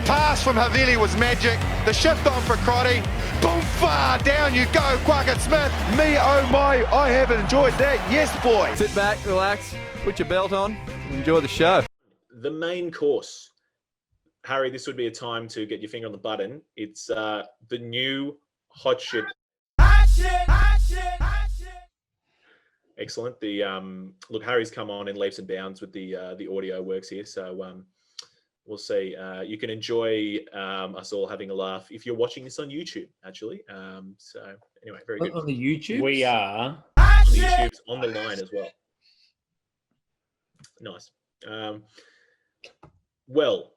pass from Havili was magic. The shift on for Crotty. Boom, far down you go, Quackett Smith. Me, oh my, I have enjoyed that. Yes, boy. Sit back, relax, put your belt on, enjoy the show. The main course. Harry, this would be a time to get your finger on the button. It's the new hot shit. Excellent. The look, Harry's come on in leaps and bounds with the audio works here, so we'll see. You can enjoy us all having a laugh if you're watching this on YouTube, actually. So anyway, very good. On the YouTube, we are on the YouTube's on the line as well. Nice. Well,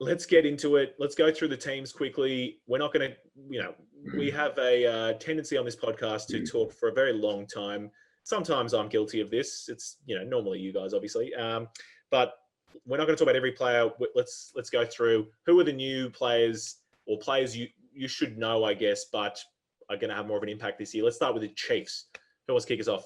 let's get into it. Let's go through the teams quickly. We're not going to, we have a tendency on this podcast to talk for a very long time. Sometimes I'm guilty of this. It's, normally you guys, obviously. But we're not going to talk about every player. Let's go through who are the new players or players you should know, I guess, but are going to have more of an impact this year. Let's start with the Chiefs. Who wants to kick us off?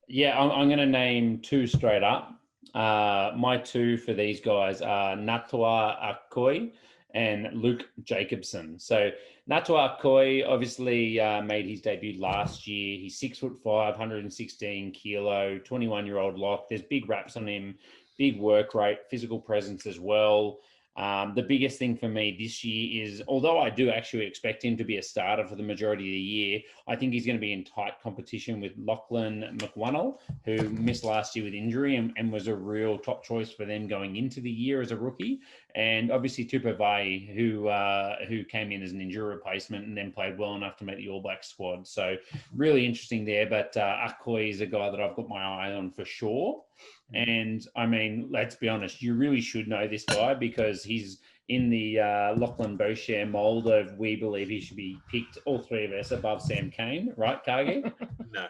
Yeah, I'm going to name two straight up. My two for these guys are Natua Akoi and Luke Jacobson. So Natua Akoi obviously made his debut last year. He's 6'5", 116 kilo, 21-year-old lock. There's big raps on him, big work rate, physical presence as well. The biggest thing for me this year is, although I do actually expect him to be a starter for the majority of the year, I think he's going to be in tight competition with Lachlan McWonnell, who missed last year with injury and was a real top choice for them going into the year as a rookie. And obviously Tupavai, who came in as an injury replacement and then played well enough to make the All Blacks squad. So really interesting there. But Akoi is a guy that I've got my eye on for sure. And I mean, let's be honest, you really should know this guy because he's in the Lachlan Boucher mold of we believe he should be picked, all three of us, above Sam Cane, right, Cargie? No.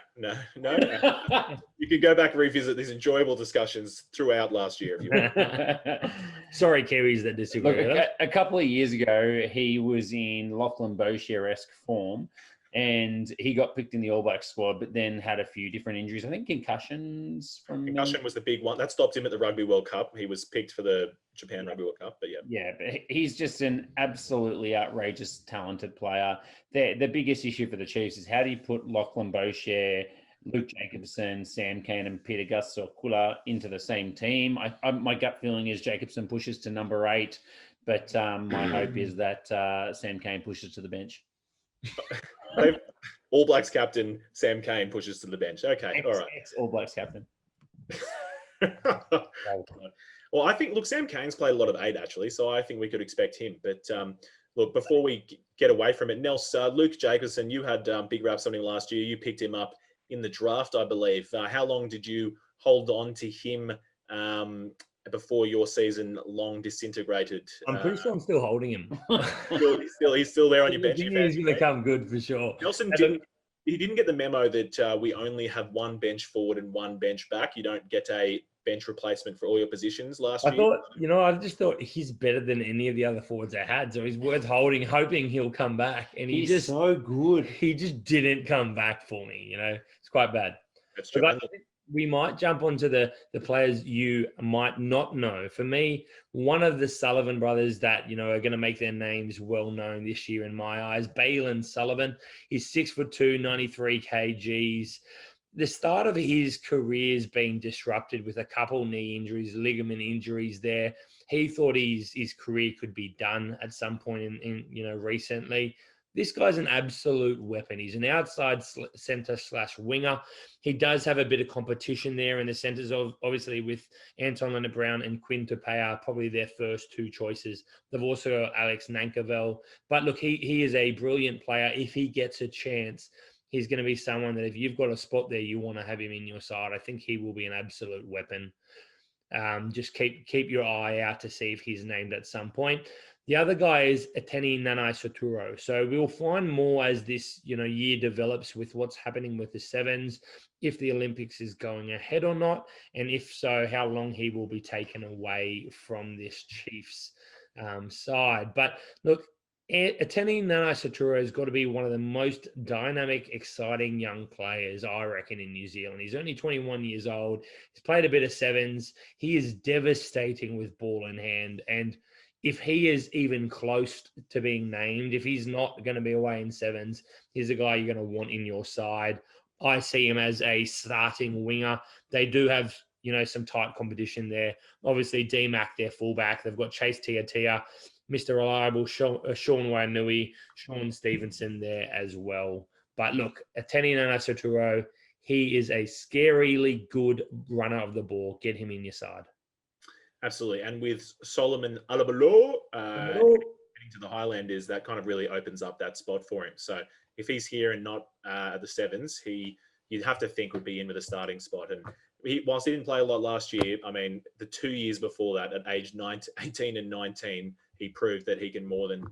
You can go back and revisit these enjoyable discussions throughout last year if you want. Sorry, Kiwis that disagree. Look, a couple of years ago, he was in Lachlan Boucher-esque form. And he got picked in the All Black squad, but then had a few different injuries. I think concussions Concussion was the big one. That stopped him at the Rugby World Cup. He was picked for the Japan Rugby World Cup, but yeah. Yeah, but he's just an absolutely outrageous, talented player. The biggest issue for the Chiefs is how do you put Lachlan Boucher, Luke Jacobson, Sam Cane, and Peter Gus-Kula into the same team? My gut feeling is Jacobson pushes to number 8, but my hope is that Sam Cane pushes to the bench. All Blacks captain Sam Cane pushes to the bench. Okay, all right. All Blacks captain. Well, I think, look, Sam Cane's played a lot of 8 actually, so I think we could expect him. But look, before we get away from it, Nels, Luke Jacobson, you had big raps on him last year. You picked him up in the draft, I believe. How long did you hold on to him before your season long disintegrated? I'm pretty sure I'm still holding him. He's still there on your bench. He's going to come good for sure. Nelson didn't get the memo that we only have one bench forward and one bench back. You don't get a bench replacement for all your positions last year. I just thought he's better than any of the other forwards I had. So he's worth holding, hoping he'll come back. And he's just so good. He just didn't come back for me. It's quite bad. That's true. But we might jump onto the players you might not know. For me, one of the Sullivan brothers that, are going to make their names well known this year in my eyes, Balin Sullivan. He's 6'2", 93 kgs. The start of his career has been disrupted with a couple knee injuries, ligament injuries there. He thought his career could be done at some point in recently. This guy's an absolute weapon. He's an outside centre / winger. He does have a bit of competition there in the centres, obviously with Anton Leonard-Brown and Quinn Tupaia, probably their first 2 choices. They've also got Alex Nankervel. But look, he is a brilliant player. If he gets a chance, he's going to be someone that if you've got a spot there, you want to have him in your side. I think he will be an absolute weapon. Just keep your eye out to see if he's named at some point. The other guy is Eteni Nanai-Seturo. So we'll find more as this, year develops with what's happening with the Sevens, if the Olympics is going ahead or not, and if so, how long he will be taken away from this Chiefs side. But look, Eteni Nanai-Seturo has got to be one of the most dynamic, exciting young players, I reckon, in New Zealand. He's only 21 years old. He's played a bit of Sevens. He is devastating with ball in hand. And if he is even close to being named, if he's not going to be away in sevens, he's a guy you're going to want in your side. I see him as a starting winger. They do have, some tight competition there. Obviously, D-Mac, their fullback. They've got Chase Tiatia, Mr. Reliable, Sean Wainui, Sean Stevenson there as well. But look, Ateni Nanasaturo, he is a scarily good runner of the ball. Get him in your side. Absolutely. And with Solomon Alabalo heading to the Highlanders, that kind of really opens up that spot for him. So if he's here and not at the sevens, you'd have to think would be in with a starting spot. And whilst he didn't play a lot last year, I mean, the 2 years before that, at age 18 and 19, he proved that he can more than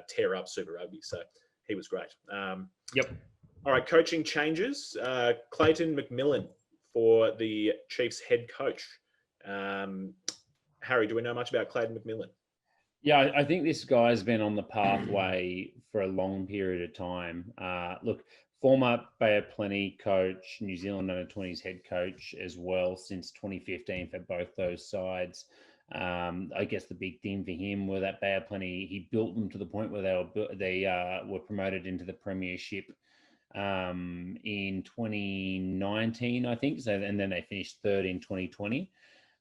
tear up Super Rugby. So he was great. Yep. All right, coaching changes. Clayton McMillan for the Chiefs head coach. Harry, do we know much about Clayton McMillan? Yeah, I think this guy's been on the pathway for a long period of time. Look, former Bay of Plenty coach, New Zealand under-20s head coach as well since 2015 for both those sides. I guess the big thing for him were that Bay of Plenty, he built them to the point where they were promoted into the premiership in 2019, I think. So, and then they finished third in 2020.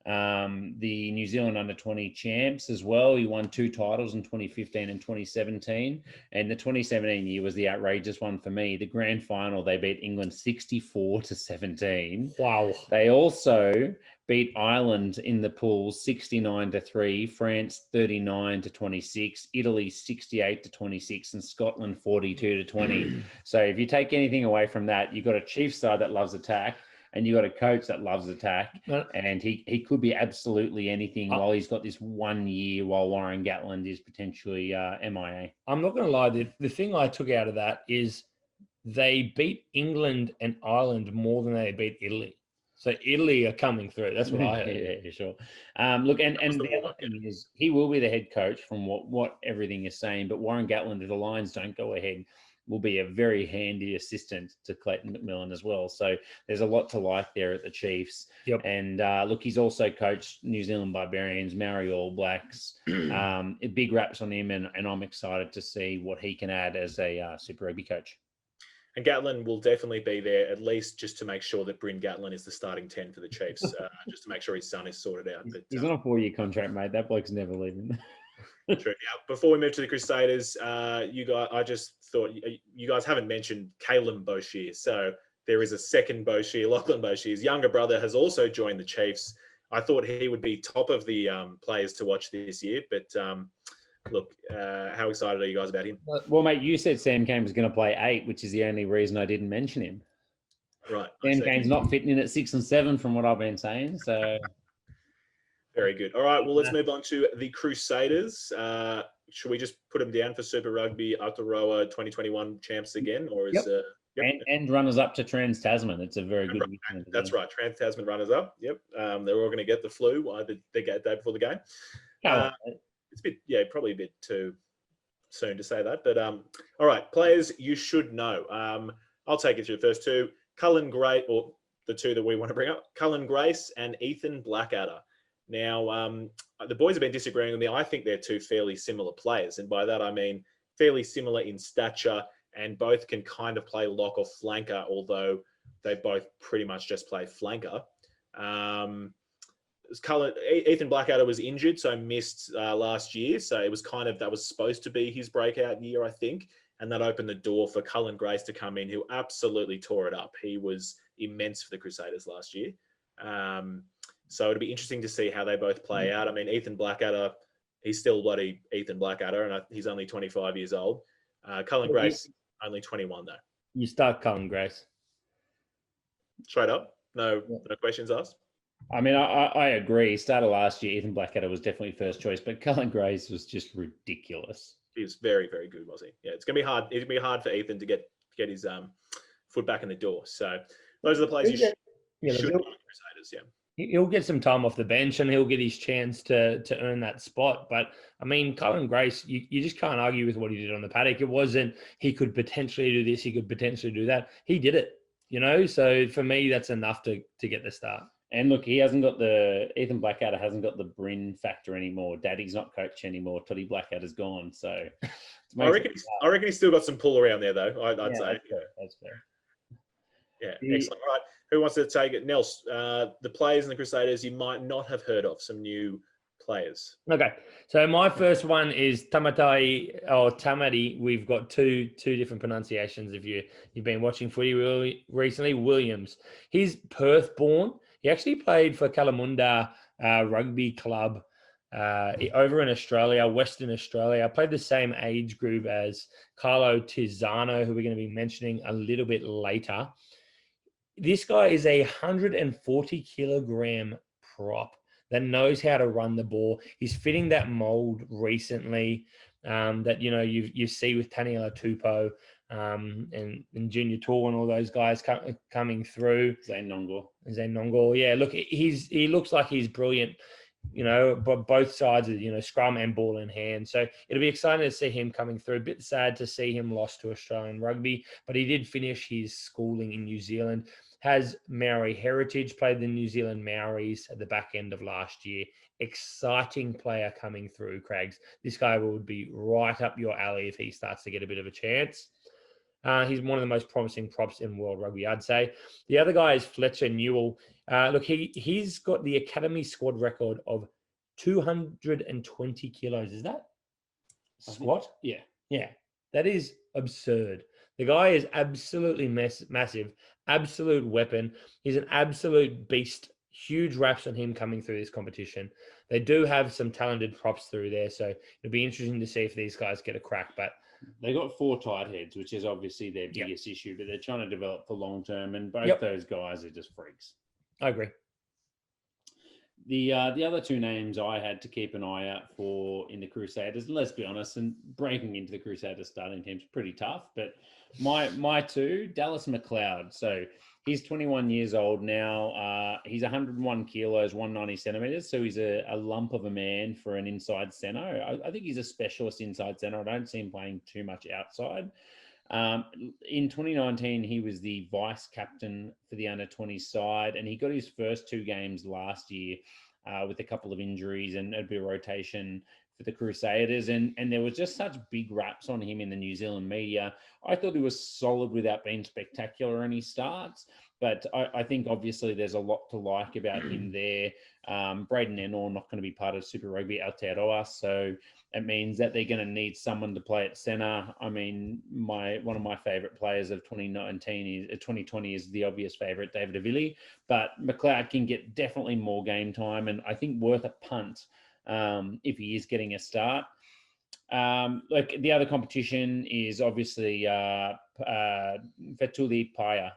The New Zealand under-20 champs as well. He won 2 titles in 2015 and 2017. And the 2017 year was the outrageous one for me. The grand final, they beat England 64-17. Wow. They also beat Ireland in the pool 69-3, France 39-26, Italy 68-26, and Scotland 42-20. So if you take anything away from that, you've got a Chiefs side that loves attack, and you've got a coach that loves attack, and he could be absolutely anything while he's got this 1 year while Warren Gatland is potentially MIA. I'm not going to lie. The thing I took out of that is they beat England and Ireland more than they beat Italy. So Italy are coming through. That's what I heard. Yeah, sure. Look, and the other thing is he will be the head coach from what everything is saying, but Warren Gatland, if the Lions don't go ahead, will be a very handy assistant to Clayton McMillan as well. So there's a lot to like there at the Chiefs. Yep. And look, he's also coached New Zealand Barbarians, Maori All Blacks. Big raps on him, and I'm excited to see what he can add as a Super Rugby coach. And Gatland will definitely be there, at least just to make sure that Bryn Gatland is the starting 10 for the Chiefs, just to make sure his son is sorted out. But, he's on a 4-year contract, mate. That bloke's never leaving. True. Now, before we move to the Crusaders, I just thought you guys haven't mentioned Caleb Boshier. So there is a second Boshier, Lachlan Boshier's younger brother has also joined the Chiefs. I thought he would be top of the players to watch this year, but look, how excited are you guys about him? Well, mate, you said Sam Cane was going to play 8, which is the only reason I didn't mention him. Right. Sam Cane's not fitting in at 6 and 7 from what I've been saying. So very good. All right, well, let's move on to the Crusaders. Should we just put them down for Super Rugby Aotearoa 2021 champs again? Or is Yep. And runners up to Trans Tasman. It's a very good weekend. That's right. Trans Tasman runners up. Yep. They're all going to get the flu the day before the game. It's a bit, probably a bit too soon to say that. But all right, players you should know. I'll take you through the first two. Cullen Gray, or the two that we want to bring up, Cullen Grace and Ethan Blackadder. Now, the boys have been disagreeing with me. I think they're two fairly similar players. And by that, I mean fairly similar in stature, and both can kind of play lock or flanker, although they both pretty much just play flanker. Ethan Blackadder was injured, so missed last year. So it was that was supposed to be his breakout year, I think. And that opened the door for Cullen Grace to come in, who absolutely tore it up. He was immense for the Crusaders last year. So it'll be interesting to see how they both play out. I mean, Ethan Blackadder, he's still bloody Ethan Blackadder, and he's only 25 years old. Cullen Grace, only 21 though. You start Cullen Grace. Straight up, no questions asked. I mean, I agree. He started last year. Ethan Blackadder was definitely first choice, but Cullen Grace was just ridiculous. He was very, very good, was he? Yeah, it's gonna be hard. It's gonna be hard for Ethan to get his foot back in the door. So those are the players you should know the Crusaders. Yeah. He'll get some time off the bench and he'll get his chance to earn that spot. But, I mean, Cullen Grace, you just can't argue with what he did on the paddock. It wasn't he could potentially do this, he could potentially do that. He did it, So for me, that's enough to get the start. And look, Ethan Blackadder hasn't got the Bryn factor anymore. Daddy's not coach anymore. Toddy Blackadder's gone. So I reckon he's still got some pull around there, though. I'd say. That's fair. Yeah, excellent. All right, who wants to take it? Nels, the players in the Crusaders you might not have heard of, some new players. Okay, so my first one is Tamatai or Tamati. We've got two different pronunciations. If you've been watching footy recently, Williams. He's Perth born. He actually played for Kalamunda Rugby Club over in Australia, Western Australia. Played the same age group as Carlo Tizzano, who we're going to be mentioning a little bit later. This guy is a 140 kilogram prop that knows how to run the ball. He's fitting that mold recently that you see with Taniela Tupou and Junior Tour and all those guys coming through. Zane Nongor. Yeah, look, he looks like he's brilliant, but both sides of, scrum and ball in hand. So it'll be exciting to see him coming through. A bit sad to see him lost to Australian rugby, but he did finish his schooling in New Zealand. Has Maori heritage, played the New Zealand Maoris at the back end of last year. Exciting player coming through, Craigs. This guy would be right up your alley if he starts to get a bit of a chance. He's one of the most promising props in world rugby, I'd say. The other guy is Fletcher Newell. Look, he's got the Academy squad record of 220 kilos. Is that squat? Yeah. Yeah. That is absurd. The guy is absolutely massive, absolute weapon. He's an absolute beast. Huge raps on him coming through this competition. They do have some talented props through there, so it'll be interesting to see if these guys get a crack. But they got 4 tight heads, which is obviously their biggest issue, but they're trying to develop for long term, and both those guys are just freaks. I agree. The other 2 names I had to keep an eye out for in the Crusaders, and let's be honest, and breaking into the Crusaders starting team's pretty tough, but my 2, Dallas McLeod. So he's 21 years old now. He's 101 kilos, 190 centimeters. So he's a lump of a man for an inside center. I think he's a specialist inside center. I don't see him playing too much outside. In 2019, he was the vice captain for the under-20 side, and he got his first 2 games last year with a couple of injuries and a bit of rotation for the Crusaders. And there was just such big raps on him in the New Zealand media. I thought he was solid without being spectacular in his starts, but I think obviously there's a lot to like about him there. Braden Ennor not going to be part of Super Rugby Aotearoa, so it means that they're going to need someone to play at centre. I mean, one of my favourite players of 2020 is the obvious favourite, David Avili, but McLeod can get definitely more game time, and I think worth a punt if he is getting a start. Like the other competition is obviously Vetuli Paya,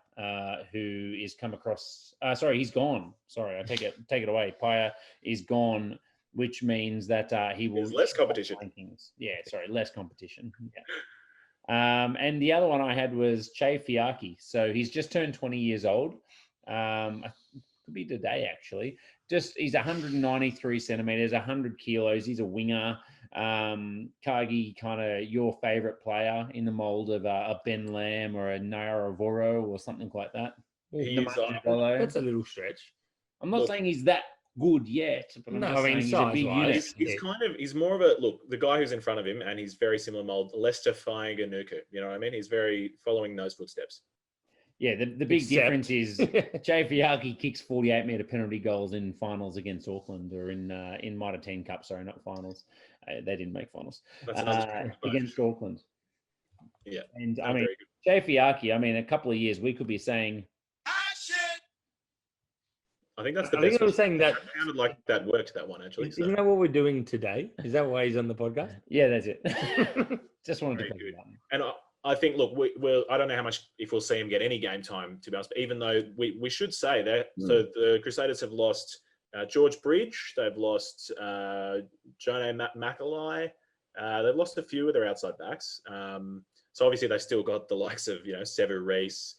who is come across. He's gone. Sorry, I take it away. Paya is gone, which means that he will. There's less competition. Rankings. Yeah, sorry, less competition. Yeah. And the other one I had was Che Fiaki. So he's just turned 20 years old. Could be today actually. He's 193 centimeters, 100 kilos. He's a winger. Cargie, kind of your favorite player in the mold of a Ben Lamb or a Naira Voro or something like that. That's a little stretch. I'm not saying he's that good yet, but he's a big unit. He's more of a the guy who's in front of him, and he's very similar mold, Lester Fainganuku. You know what I mean? He's very following those footsteps. Yeah, the big difference is Jay Fiaki kicks 48-metre penalty goals in finals against Auckland, or in Mitre 10 Cup, sorry, not finals. They didn't make finals. Against Auckland. Yeah. And I mean, Jay Fiaki, a couple of years, we could be saying, I think that's the best. I was saying that sounded like that worked, that one, actually. Isn't that what we're doing today? Is that why he's on the podcast? Yeah, that's it. Just wanted Very to good. that. And I think, look, I don't know how much, if we'll see him get any game time, to be honest, but even though we should say that, so the Crusaders have lost George Bridge, they've lost Jonah Mackallai, they've lost a few of their outside backs. So obviously they've still got the likes of, Sevu Reece,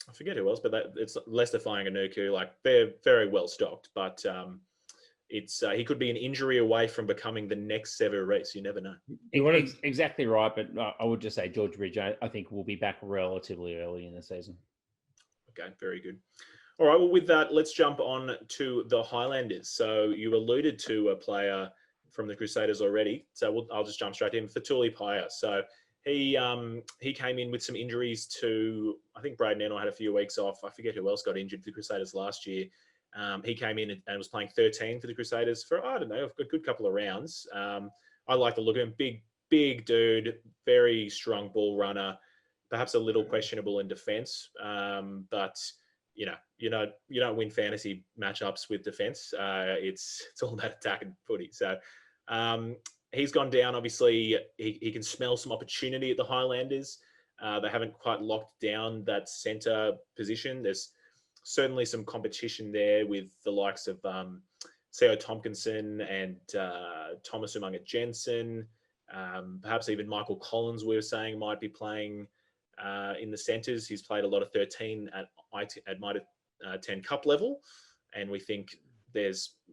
I forget who else, but it's Lester Fainganuku. Like, they're very well stocked, but he could be an injury away from becoming the next Sevu Reece. You never know. Exactly right, but I would just say George Bridge, I think, will be back relatively early in the season. Okay, very good. All right. Well, with that, let's jump on to the Highlanders. So you alluded to a player from the Crusaders already. So I'll just jump straight in. Fatuli Paya. So he came in with some injuries to, I think Braden Ennell had a few weeks off. I forget who else got injured for the Crusaders last year. He came in and was playing 13 for the Crusaders for, I don't know, a good couple of rounds. I like the look of him. Big dude, very strong ball runner, perhaps a little questionable in defence. But you don't win fantasy matchups with defence. It's all about attack and footy. So he's gone down. Obviously, he can smell some opportunity at the Highlanders. They haven't quite locked down that centre position. There's certainly some competition there with the likes of Seo Tompkinson and Thomas Umaga Jensen. Perhaps even Michael Collins, we were saying, might be playing in the centres. He's played a lot of 13 at Mitre 10 Cup level, and we think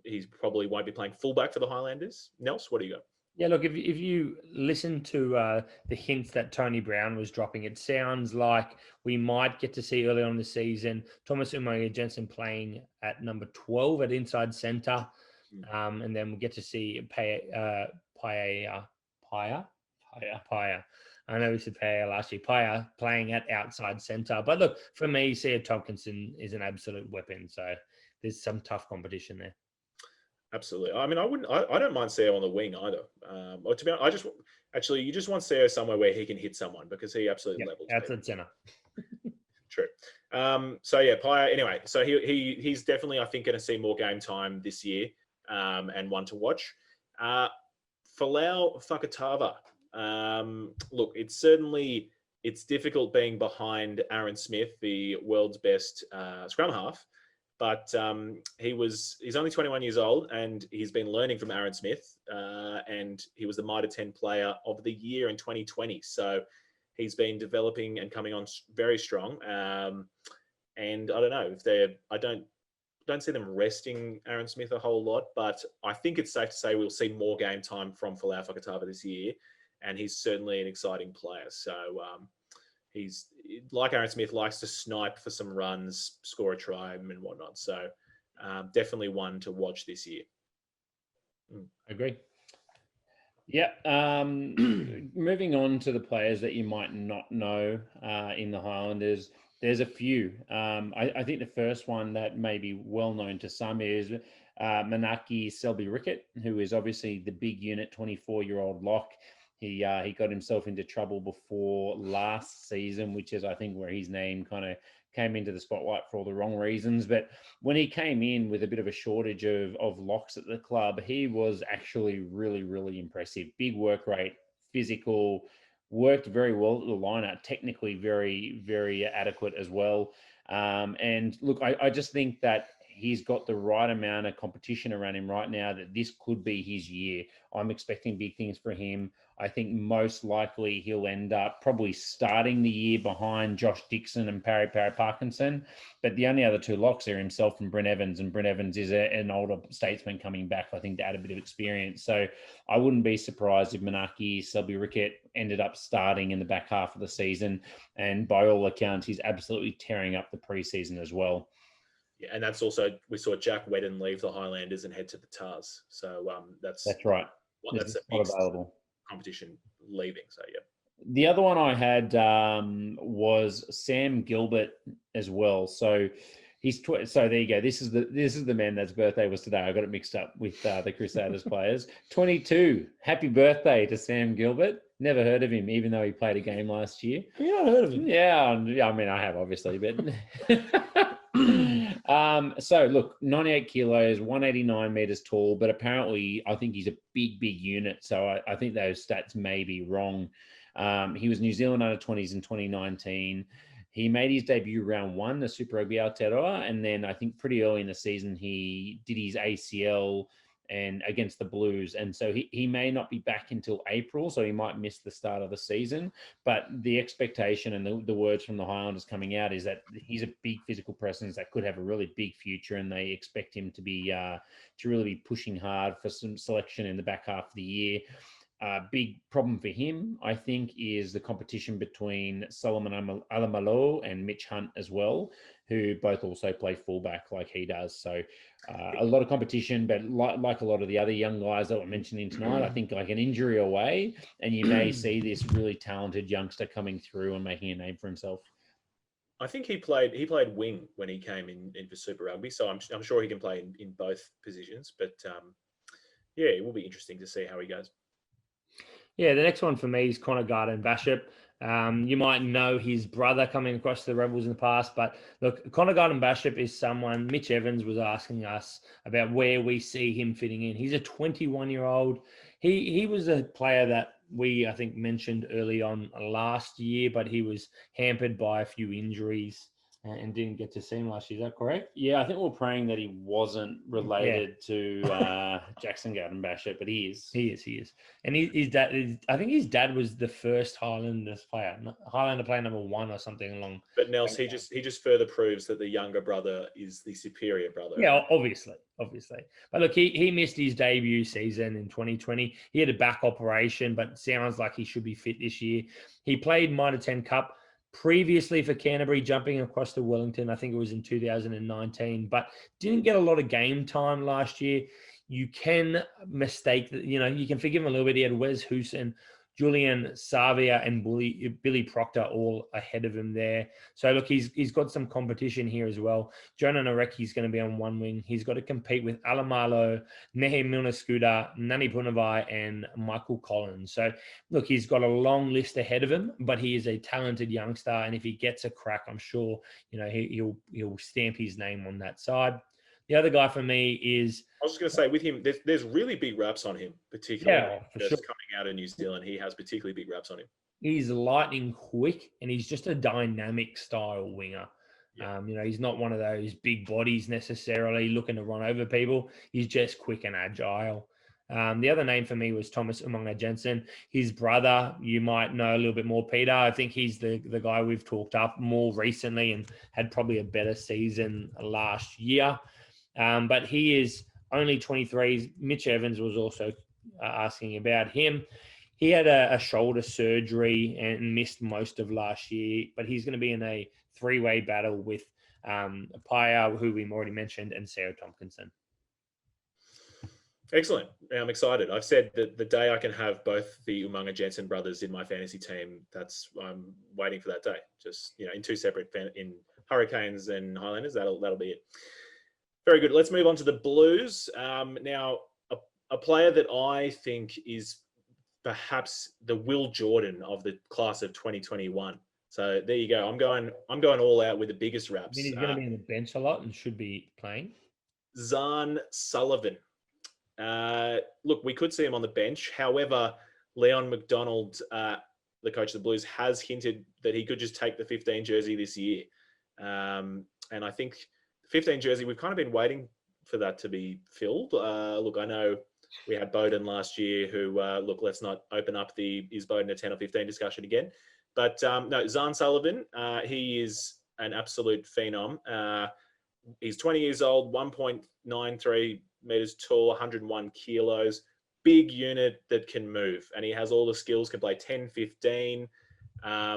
he probably won't be playing fullback for the Highlanders. Nels, what do you got? Yeah, look, if you listen to the hints that Tony Brown was dropping, it sounds like we might get to see early on in the season Thomas Umaga Jensen playing at number 12 at inside centre, and then we'll get to see Paya. I know we said Paya last year. Paya playing at outside centre. But look, for me, Seo Tompkinson is an absolute weapon. So there's some tough competition there. Absolutely. I mean, I don't mind Seo on the wing either. Or to be honest, you just want Seo somewhere where he can hit someone because he absolutely levels. Outside centre. True. So yeah, Paya. Anyway, so he's definitely, I think, going to see more game time this year, and one to watch. Folau Fakatava. Look, it's difficult being behind Aaron Smith, the world's best scrum half, but he's only 21 years old and he's been learning from Aaron Smith, and he was the Mitre 10 player of the year in 2020. So he's been developing and coming on very strong. And I don't know if I don't see them resting Aaron Smith a whole lot, but I think it's safe to say we'll see more game time from Folau Fakatava this year. And he's certainly an exciting player. So he's, like Aaron Smith, likes to snipe for some runs, score a try and whatnot. So definitely one to watch this year. Agree. Yeah. Moving on to the players that you might not know in the Highlanders, there's a few. I think the first one that may be well known to some is Manaki Selby-Rickett, who is obviously the big unit, 24-year-old lock. He got himself into trouble before last season, which is, I think, where his name kind of came into the spotlight for all the wrong reasons. But when he came in with a bit of a shortage of locks at the club, he was actually really, really impressive. Big work rate, physical, worked very well at the lineup, technically very, very adequate as well. And look, I just think that he's got the right amount of competition around him right now that this could be his year. I'm expecting big things for him. I think most likely he'll end up probably starting the year behind Josh Dixon and Parry Parkinson. But the only other two locks are himself and Brent Evans. And Brent Evans is an older statesman coming back, I think, to add a bit of experience. So I wouldn't be surprised if Manaki Selby-Rickett ended up starting in the back half of the season. And by all accounts, he's absolutely tearing up the preseason as well. Yeah, and that's also, we saw Jack Wedden leave the Highlanders and head to the Tars. So that's right. That's a big available competition leaving. So yeah. The other one I had was Sam Gilbert as well. So so there you go. This is the man that's birthday was today. I got it mixed up with the Crusaders players. 22. Happy birthday to Sam Gilbert. Never heard of him, even though he played a game last year. You not heard of him? Yeah, I mean, I have obviously, but so look, 98 kilos, 189 meters tall, but apparently I think he's a big unit. So I think those stats may be wrong. He was New Zealand under 20s in 2019. He made his debut round 1, the Super Rugby Aotearoa, and then I think pretty early in the season he did his ACL and against the Blues, and so he may not be back until April, so he might miss the start of the season. But the expectation and the words from the Highlanders coming out is that he's a big physical presence that could have a really big future, and they expect him to be to really be pushing hard for some selection in the back half of the year. big problem for him, I think, is the competition between Solomon Alamalo and Mitch Hunt as well, who both also play fullback like he does. So a lot of competition, but like a lot of the other young guys that we're mentioning tonight, I think like an injury away, and you may see this really talented youngster coming through and making a name for himself. I think he played wing when he came in for Super Rugby, so I'm sure he can play in both positions. But yeah, it will be interesting to see how he goes. Yeah, the next one for me is Connor Garden-Bachop. You might know his brother coming across the Rebels in the past, but look, Connor Garden-Bachop is someone, Mitch Evans was asking us about where we see him fitting in. He's a 21-year-old. He was a player that we, I think, mentioned early on last year, but he was hampered by a few injuries and didn't get to see him last year. Is that correct? Yeah, I think we're praying that he wasn't related to Jackson Garden-Bachop, but he is. He is. And his dad, I think his dad was the first Highlander player number 1 or something along. But Nels, he just further proves that the younger brother is the superior brother. Yeah, obviously. But look, he missed his debut season in 2020. He had a back operation, but sounds like he should be fit this year. He played Mitre 10 Cup previously for Canterbury, jumping across to Wellington. I think it was in 2019, but didn't get a lot of game time last year. You can mistake that, you can forgive him a little bit. He had Wes Houston, Julian Savia, and Billy Proctor all ahead of him there. So look, he's got some competition here as well. Jonah Nareki's going to be on one wing. He's got to compete with Alamalo, Nehe Milner-Scooter, Nani Punavai, and Michael Collins. So look, he's got a long list ahead of him, but he is a talented youngster, and if he gets a crack, I'm sure he'll stamp his name on that side. The other guy for me is... I was just going to say, with him, there's really big raps on him, particularly sure. Coming out of New Zealand. He has particularly big raps on him. He's lightning quick, and he's just a dynamic style winger. Yeah. He's not one of those big bodies necessarily looking to run over people. He's just quick and agile. The other name for me was Thomas Umaga Jensen. His brother, you might know a little bit more, Peter. I think he's the guy we've talked up more recently and had probably a better season last year. But he is only 23. Mitch Evans was also asking about him. He had a shoulder surgery and missed most of last year, but he's going to be in a three-way battle with Paya, who we already mentioned, and Sarah Tompkinson. Excellent. I'm excited. I've said that the day I can have both the Umaga Jensen brothers in my fantasy team, I'm waiting for that day. Just, in two separate in Hurricanes and Highlanders, that'll be it. Very good. Let's move on to the Blues. Now, a player that I think is perhaps the Will Jordan of the class of 2021. So there you go. I'm going all out with the biggest raps. He's going to be in the bench a lot and should be playing. Zahn Sullivan. Look, we could see him on the bench. However, Leon McDonald, the coach of the Blues, has hinted that he could just take the 15 jersey this year. And I think 15 jersey, we've kind of been waiting for that to be filled. Look, I know we had Bowden last year who, let's not open up the is Bowden a 10 or 15 discussion again. But no, Zahn Sullivan, he is an absolute phenom. He's 20 years old, 1.93 meters tall, 101 kilos, big unit that can move. And he has all the skills, can play 10, 15. I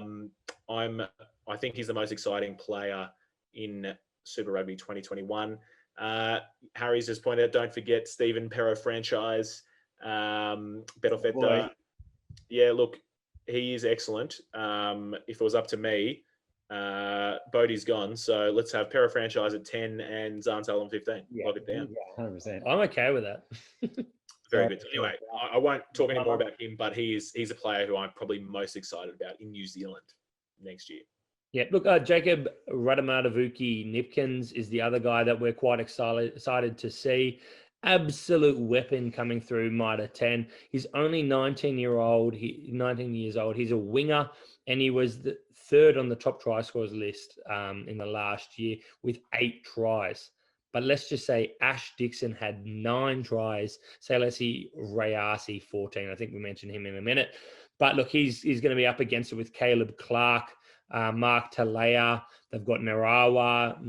think he's the most exciting player in Super Rugby 2021. Harry's just pointed out, don't forget Stephen Pero franchise. Betofeta. Yeah, look, he is excellent. If it was up to me, Bodie's gone. So let's have Pero franchise at 10 and Zahn Sullivan 15. Yeah, lock it down. Yeah, 100%. I'm okay with that. Very good. Anyway, I won't talk any more about him, but he's a player who I'm probably most excited about in New Zealand next year. Yeah, look, Jacob Radamadavuki Nipkins is the other guy that we're quite excited to see. Absolute weapon coming through Mitre 10. He's only 19 years old. He's a winger, and he was the third on the top try scorers list in the last year with 8 tries. But let's just say Ash Dixon had 9 tries. Salesi Rayasi 14. I think we mentioned him in a minute. But look, he's going to be up against it with Caleb Clark, Mark Talea. They've got Narawa,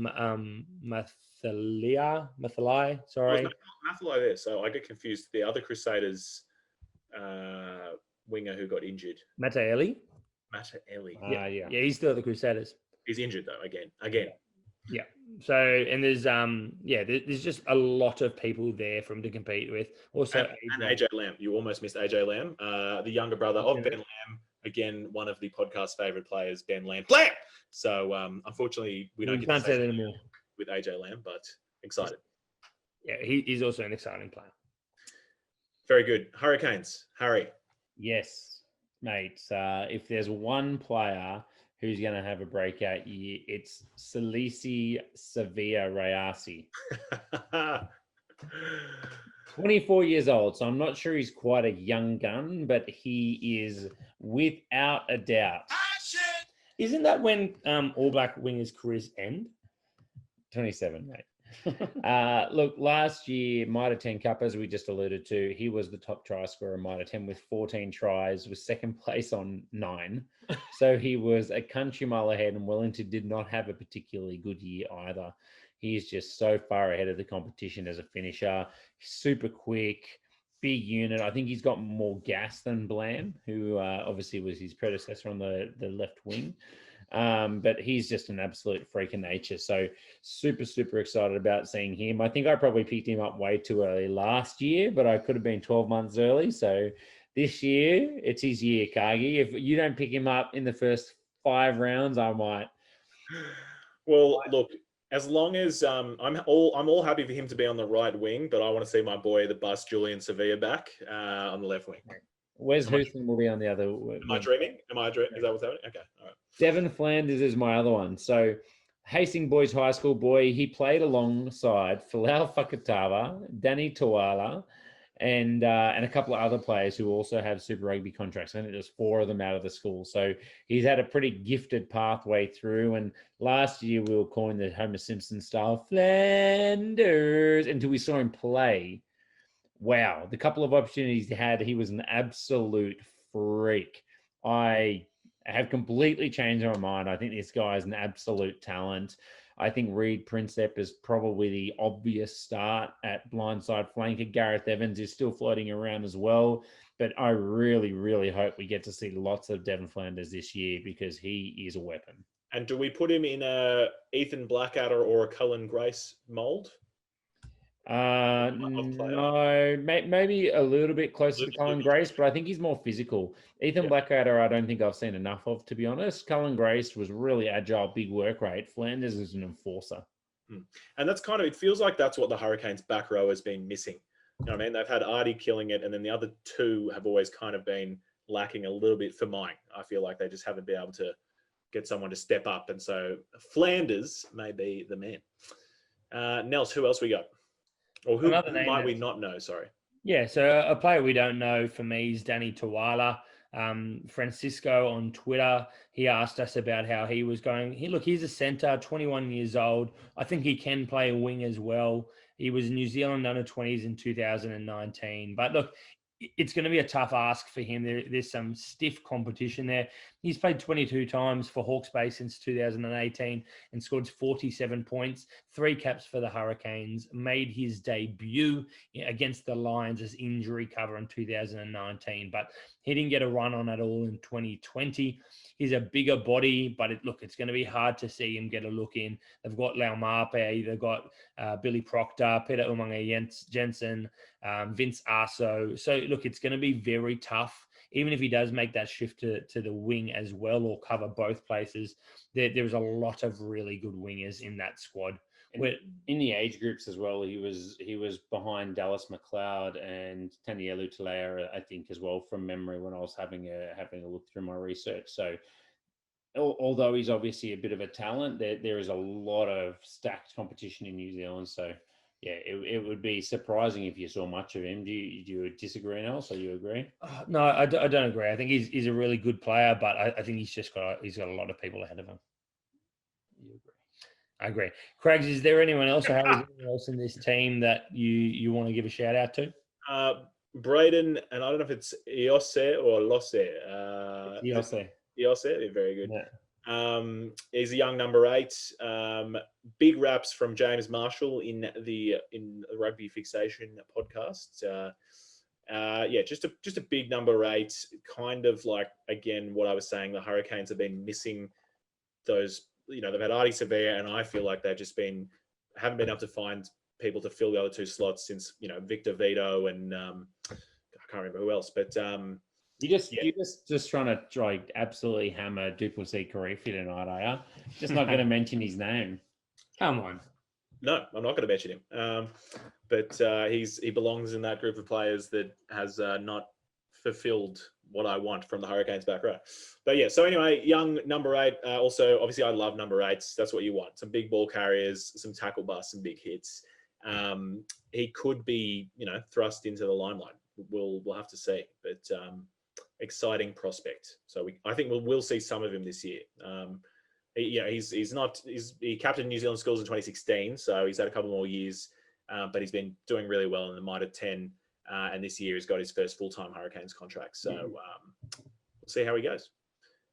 Mathalai, sorry. Mathalai there, so I get confused. The other Crusaders winger who got injured. Mataeli. Mataeli. Yeah. Yeah, he's still at the Crusaders. He's injured though. Again. Yeah. So, and there's just a lot of people there for him to compete with. Also, And AJ Lamb. You almost missed AJ Lamb, the younger brother of Ben Lamb. Again, one of the podcast's favorite players, Ben Lamb. Lamb! So, unfortunately, we don't get can't to say say that anymore with AJ Lamb, but excited. Yeah, he's also an exciting player. Very good. Hurricanes. Harry. Yes, mate. If there's one player who's going to have a breakout year, it's Salisi Sevilla Rayasi. 24 years old, so I'm not sure he's quite a young gun, but he is without a doubt. Isn't that when All Black wingers' careers end? 27, mate. Look, last year, Mitre 10 Cup, as we just alluded to, he was the top try scorer in Mitre 10 with 14 tries, was second place on 9. So he was a country mile ahead, and Wellington did not have a particularly good year either. He is just so far ahead of the competition as a finisher. Super quick, big unit. I think he's got more gas than Blam, who obviously was his predecessor on the left wing. But he's just an absolute freak of nature. So super, super excited about seeing him. I think I probably picked him up way too early last year, but I could have been 12 months early. So this year, it's his year, Cargie. If you don't pick him up in the first 5 rounds, I might. Well, look, as long as I'm all happy for him to be on the right wing, but I want to see my boy, the bus Julian Sevilla, back on the left wing. Wes Houston will be on the other. Am I dreaming? Is that what's happening? Okay, all right. Devon Flanders is my other one. So Hastings Boys High School boy, he played alongside Falau Fakatava, Danny Tawala, and a couple of other players who also have Super Rugby contracts. I think there's 4 of them out of the school. So he's had a pretty gifted pathway through. And last year we were calling the Homer Simpson style Flanders until we saw him play. Wow, the couple of opportunities he had, he was an absolute freak. I have completely changed my mind. I think this guy is an absolute talent. I think Reed Princep is probably the obvious start at blindside flanker. Gareth Evans is still floating around as well. But I really, really hope we get to see lots of Devon Flanders this year because he is a weapon. And do we put him in a Ethan Blackadder or a Cullen Grace mold? No, maybe a little bit closer to Cullen Grace, but I think he's more physical. Ethan Blackadder, I don't think I've seen enough of, to be honest. Cullen Grace was really agile, big work rate. Flanders is an enforcer. And that's kind of, it feels like that's what the Hurricanes back row has been missing. You know what I mean? They've had Artie killing it, and then the other 2 have always kind of been lacking a little bit for mine. I feel like they just haven't been able to get someone to step up. And so Flanders may be the man. Nels, who else we got? Or who might we not know? Sorry. Yeah, so a player we don't know for me is Danny Tawala. Francisco on Twitter, he asked us about how he was going. He's a centre, 21 years old. I think he can play a wing as well. He was New Zealand under-20s in 2019. But look, it's going to be a tough ask for him. There's some stiff competition there. He's played 22 times for Hawke's Bay since 2018 and scored 47 points, 3 caps for the Hurricanes, made his debut against the Lions as injury cover in 2019, but he didn't get a run on at all in 2020. He's a bigger body, but it's going to be hard to see him get a look in. They've got Lau Mape, they've got Billy Proctor, Peter Umaga Jensen, Vince Arso. So, it's going to be very tough. Even if he does make that shift to the wing as well or cover both places, there's a lot of really good wingers in that squad. In the age groups as well, he was behind Dallas McLeod and Tanielu Talea, I think, as well, from memory when I was having a look through my research. So although he's obviously a bit of a talent, there is a lot of stacked competition in New Zealand. So yeah, it would be surprising if you saw much of him. Do you disagree, Nels, or you agree? No, I don't agree. I think he's a really good player, but I think he's got a lot of people ahead of him. You agree? I agree. Craigs, is there anyone else or anyone else in this team that you want to give a shout out to? Braden, and I don't know if it's Iose or Lose. Iose, very good. Yeah. He's a young number 8. Big raps from James Marshall in the Rugby Fixation podcast. Yeah, just a big number 8. Kind of like, again, what I was saying, the Hurricanes have been missing those. They've had Artie Sevilla, and I feel like they've just haven't been able to find people to fill the other 2 slots since Victor Vito and I can't remember who else, but You're just trying to absolutely hammer Duplessis Karifi tonight, are you? Just not going to mention his name. Come on. No, I'm not going to mention him. But he belongs in that group of players that has not fulfilled what I want from the Hurricanes back row. But yeah, so anyway, young number 8. Also, obviously, I love number 8s. That's what you want. Some big ball carriers, some tackle busts, some big hits. He could be, thrust into the limelight. We'll have to see. But exciting prospect. So I think we'll see some of him this year. He captained New Zealand schools in 2016, so he's had a couple more years, but he's been doing really well in the Mitre 10, and this year he's got his first full-time Hurricanes contract. So we'll see how he goes.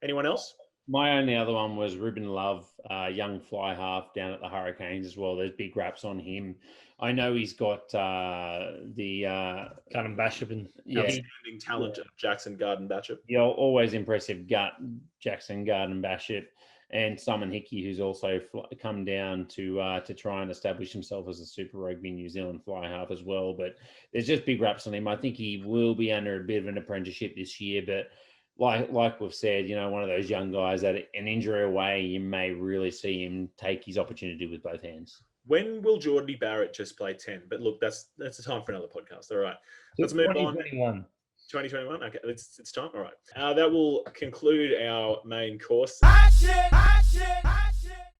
Anyone else? My only other one was Ruben Love, young fly half down at the Hurricanes as well. There's big raps on him. I know he's got the Garden Bishop and outstanding talent of Jackson Garden Bishop. Yeah, always impressive Jackson Garden Bishop, and Simon Hickey, who's also come down to try and establish himself as a Super Rugby New Zealand fly half as well. But there's just big raps on him. I think he will be under a bit of an apprenticeship this year, but like we've said, one of those young guys that an injury away, you may really see him take his opportunity with both hands. When will Geordie Barrett just play 10? But look, that's a time for another podcast. All right, let's move on. 2021. Okay, it's time. All right, that will conclude our main course. Action!